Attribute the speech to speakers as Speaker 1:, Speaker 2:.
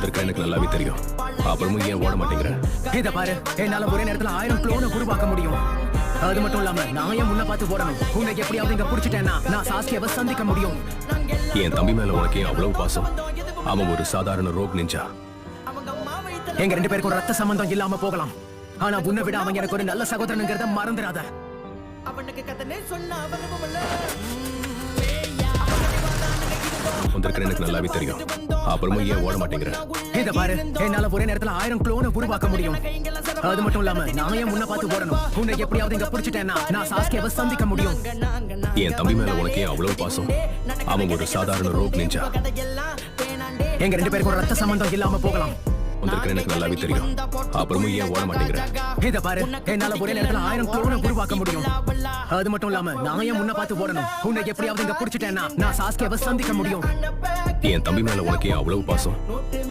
Speaker 1: வந்திருக்க எனக்கு நல்லாவே தெரியும். அப்புறமும் ஏன் ஓட மாட்டேங்கிற?
Speaker 2: இத பாரு, என்னால ஒரே நேரத்துல 1000 குளோனை உருவாக்க முடியும். அது மட்டும் இல்லாம நான் ஏன் முன்ன பார்த்து ஓடணும்? உன்னை எப்படியாவது இங்க புடிச்சிட்டேன்னா நான் சாஸ்கியாவை சந்திக்க முடியும்.
Speaker 1: என் தம்பி மேல உனக்கு ஏன் அவ்வளவு பாசம்? அவன் ஒரு சாதாரண ரோக் நிஞ்சா.
Speaker 2: எங்க 2 பேருக்கும் ரத்த சம்பந்தம் இல்லாம போகலாம். ஆனா உன்னை விட அவன் எனக்கு ஒரு நல்ல சகோதரனுங்கிறத மறந்துடாத.
Speaker 1: வந்திருக்க எனக்கு நல்லாவே தெரியும். அப்புறமும் ஏன் ஓட மாட்டேங்கிற?
Speaker 2: இத பாரு, என்னால ஒரே நேரத்துல 1000 குளோனை உருவாக்க முடியும். அது மட்டும் இல்லாம நான் ஏன் முன்ன பார்த்து ஓடணும்? உன்னை எப்படியாவது இங்க புடிச்சிட்டேன்னா நான் சாஸ்கியாவை சந்திக்க முடியும்.
Speaker 1: என் தம்பி மேல உனக்கு ஏன் அவ்வளவு பாசம்? அவன் ஒரு சாதாரண ரோக் நிஞ்சா.
Speaker 2: எங்க 2 பேருக்கும் ரத்த சம்பந்தம் இல்லாம போகலாம்.
Speaker 1: வந்திருக்க எனக்கு நல்லாவே தெரியும். அப்புறமும் ஏன் ஓட மாட்டேங்கிற?
Speaker 2: இத பாரு, என்னால ஒரே நேரத்துல 1000 குளோனை உருவாக்க முடியும். அது மட்டும் இல்லாம நான் ஏன் முன்ன பார்த்து ஓடணும்? உன்னை எப்படியாவது இங்க புடிச்சிட்டேன்னா நான் சாஸ்கியாவை சந்திக்க முடியும்.
Speaker 1: என் தம்பி மேல உனக்கு ஏன் அவ்வளவு பாசம்?